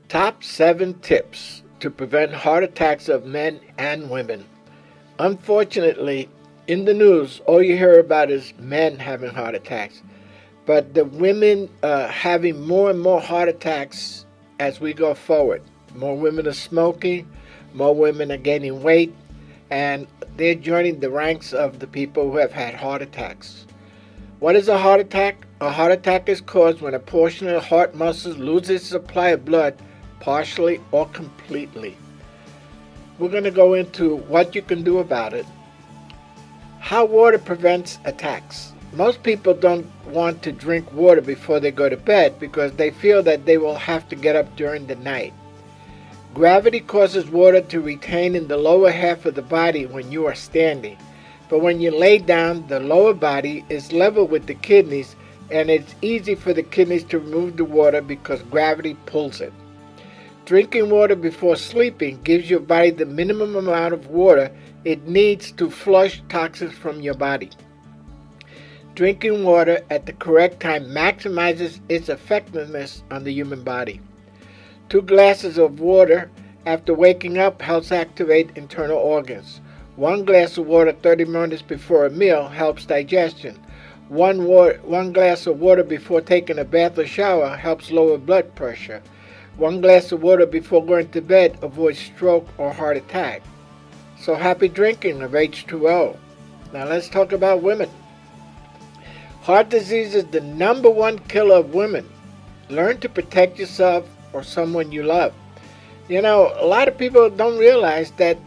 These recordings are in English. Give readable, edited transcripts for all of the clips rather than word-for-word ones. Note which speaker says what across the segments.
Speaker 1: Top 7 tips to prevent heart attacks of men and women. Unfortunately, in the news, all you hear about is men having heart attacks. But the women having more and more heart attacks as we go forward. More women are smoking, more women are gaining weight, and they're joining the ranks of the people who have had heart attacks. What is a heart attack? A heart attack is caused when a portion of the heart muscles loses supply of blood partially or completely. We're going to go into what you can do about it. How water prevents attacks. Most people don't want to drink water before they go to bed because they feel that they will have to get up during the night. Gravity causes water to retain in the lower half of the body when you are standing. But when you lay down, the lower body is level with the kidneys, and it's easy for the kidneys to remove the water because gravity pulls it. Drinking water before sleeping gives your body the minimum amount of water it needs to flush toxins from your body. Drinking water at the correct time maximizes its effectiveness on the human body. 2 glasses of water after waking up helps activate internal organs. 1 glass of water 30 minutes before a meal helps digestion. One glass of water before taking a bath or shower helps lower blood pressure. 1 glass of water before going to bed avoids stroke or heart attack. So happy drinking of H2O. Now let's talk about women. Heart disease is the #1 killer of women. Learn to protect yourself or someone you love. You know, a lot of people don't realize that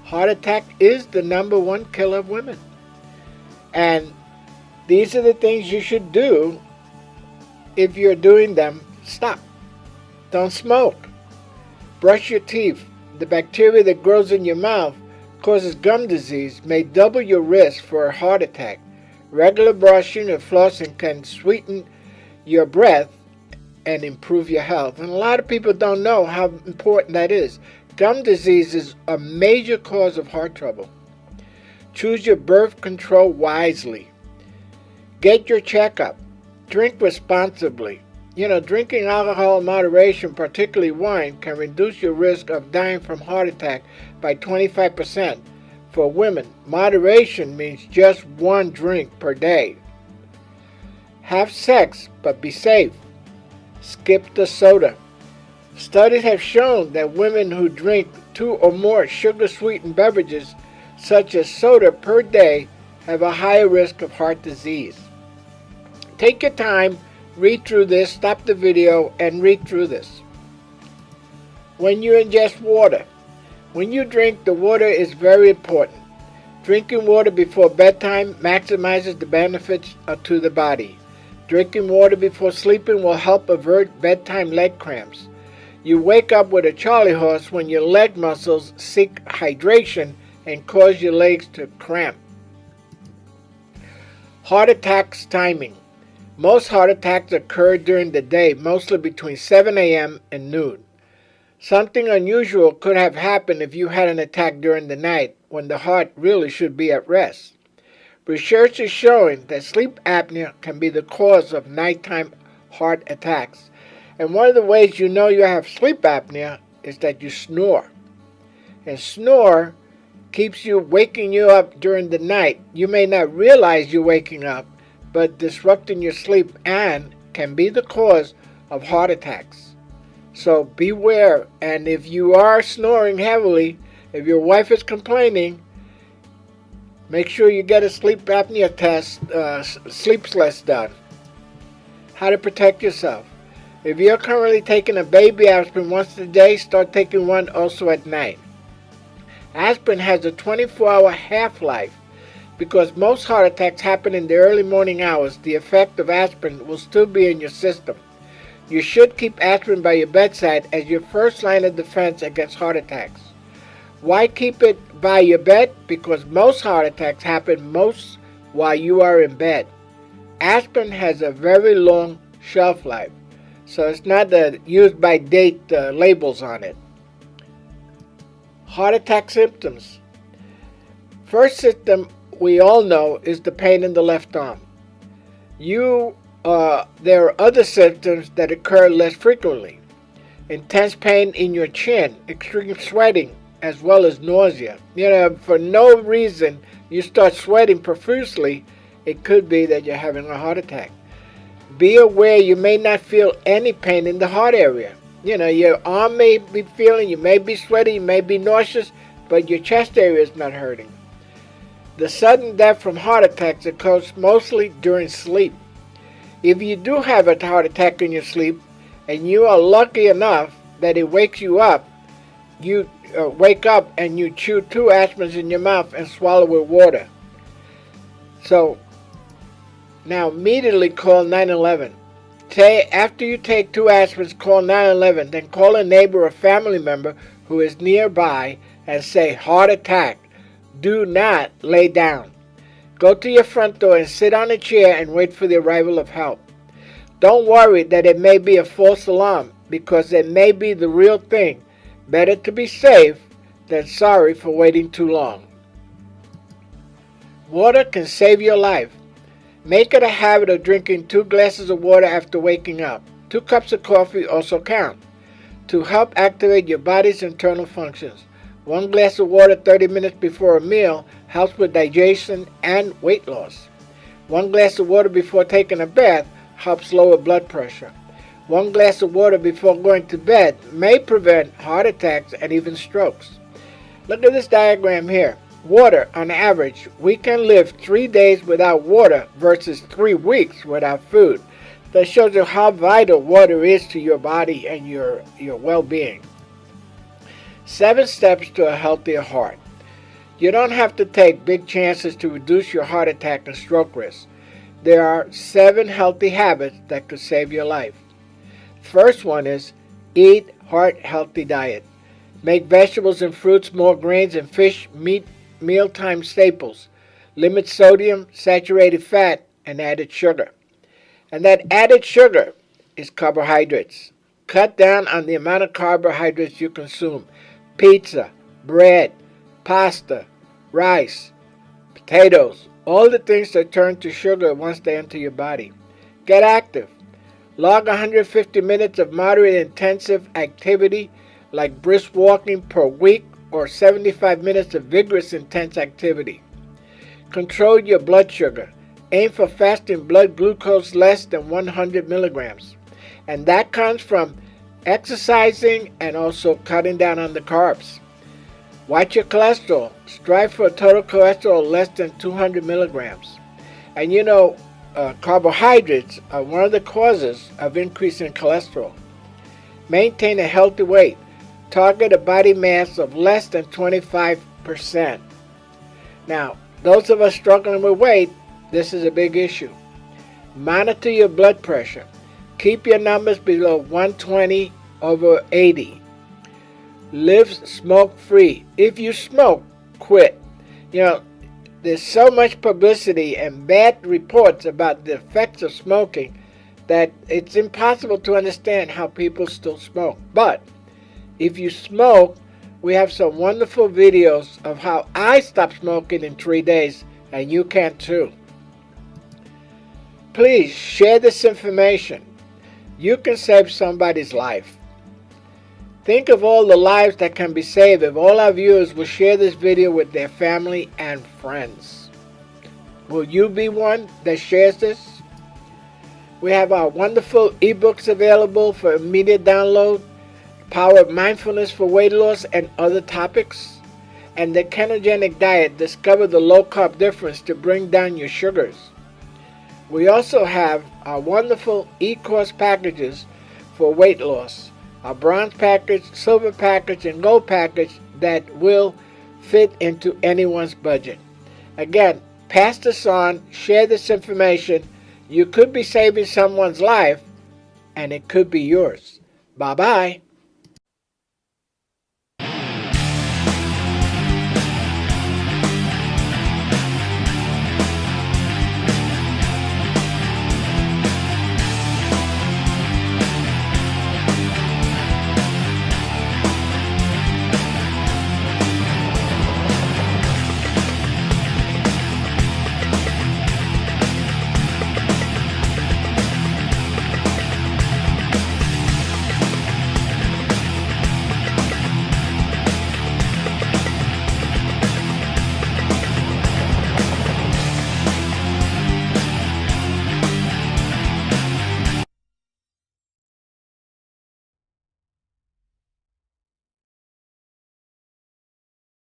Speaker 1: heart attack is the #1 killer of women. And these are the things you should do. If you're doing them, stop. Don't smoke. Brush your teeth. The bacteria that grows in your mouth causes gum disease, may double your risk for a heart attack. Regular brushing or flossing can sweeten your breath and improve your health. And a lot of people don't know how important that is. Gum disease is a major cause of heart trouble. Choose your birth control wisely. Get your checkup. Drink responsibly. You know, drinking alcohol in moderation, particularly wine, can reduce your risk of dying from heart attack by 25%. For women, moderation means just 1 drink per day. Have sex, but be safe. Skip the soda. Studies have shown that women who drink 2 or more sugar-sweetened beverages, such as soda, per day have a higher risk of heart disease. Take your time, read through this, stop the video, and read through this. When you ingest water. When you drink, the water is very important. Drinking water before bedtime maximizes the benefits to the body. Drinking water before sleeping will help avert bedtime leg cramps. You wake up with a charley horse when your leg muscles seek hydration and cause your legs to cramp. Heart attacks timing. Most heart attacks occur during the day, mostly between 7 a.m. and noon. Something unusual could have happened if you had an attack during the night, when the heart really should be at rest. Research is showing that sleep apnea can be the cause of nighttime heart attacks. And one of the ways you know you have sleep apnea is that you snore. And snore keeps you waking you up during the night. You may not realize you're waking up, but disrupting your sleep and can be the cause of heart attacks. So beware, and if you are snoring heavily, if your wife is complaining, make sure you get a sleep apnea test, sleep test done. How to protect yourself. If you're currently taking a baby aspirin once a day, start taking one also at night. Aspirin has a 24-hour half-life. Because most heart attacks happen in the early morning hours, the effect of aspirin will still be in your system. You should keep aspirin by your bedside as your first line of defense against heart attacks. Why keep it by your bed? Because most heart attacks happen most while you are in bed. Aspirin has a very long shelf life, so it's not the used by date labels on it. Heart attack symptoms. First symptom we all know is the pain in the left arm. There are other symptoms that occur less frequently. intense pain in your chin, extreme sweating, as well as nausea. For no reason you start sweating profusely, it could be that you're having a heart attack. Be aware you may not feel any pain in the heart area. Your arm may be feeling, you may be sweaty, you may be nauseous, but your chest area is not hurting. The sudden death from heart attacks occurs mostly during sleep. If you do have a heart attack in your sleep, and you are lucky enough that it wakes you up, you wake up and you chew 2 aspirins in your mouth and swallow with water. So now immediately call 911. After you take 2 aspirins, call 911. Then call a neighbor or family member who is nearby and say, heart attack. Do not lay down. Go to your front door and sit on a chair and wait for the arrival of help. Don't worry that it may be a false alarm, because it may be the real thing. Better to be safe than sorry for waiting too long. Water can save your life. Make it a habit of drinking 2 glasses of water after waking up. 2 cups of coffee also count to help activate your body's internal functions. 1 glass of water 30 minutes before a meal helps with digestion and weight loss. 1 glass of water before taking a bath helps lower blood pressure. 1 glass of water before going to bed may prevent heart attacks and even strokes. Look at this diagram here. Water, on average, we can live 3 days without water versus 3 weeks without food. That shows you how vital water is to your body and your well-being. 7 steps to a healthier heart. You don't have to take big chances to reduce your heart attack and stroke risk. There are 7 healthy habits that could save your life. First one is eat heart-healthy diet. Make vegetables and fruits, more grains and fish, meat, mealtime staples. Limit sodium, saturated fat, and added sugar. And that added sugar is carbohydrates. Cut down on the amount of carbohydrates you consume. Pizza, bread, pasta, rice, potatoes, all the things that turn to sugar once they enter your body. Get active. Log 150 minutes of moderate intensive activity like brisk walking per week or 75 minutes of vigorous intense activity. Control your blood sugar. Aim for fasting blood glucose less than 100 milligrams. And that comes from exercising and also cutting down on the carbs. Watch your cholesterol. Strive for a total cholesterol less than 200 milligrams. And carbohydrates are one of the causes of increasing cholesterol. Maintain a healthy weight. Target a body mass of less than 25%. Now, those of us struggling with weight, this is a big issue. Monitor your blood pressure. Keep your numbers below 120/80. Live smoke-free. If you smoke, quit. There's so much publicity and bad reports about the effects of smoking that it's impossible to understand how people still smoke. But if you smoke, we have some wonderful videos of how I stopped smoking in 3 days, and you can too. Please share this information. You can save somebody's life. Think of all the lives that can be saved if all our viewers will share this video with their family and friends. Will you be one that shares this? We have our wonderful ebooks available for immediate download, Power of Mindfulness for weight loss and other topics, and the ketogenic diet, discover the low-carb difference to bring down your sugars. We also have our wonderful e-course packages for weight loss, our bronze package, silver package, and gold package that will fit into anyone's budget. Again, pass this on, share this information. You could be saving someone's life, and it could be yours. Bye-bye.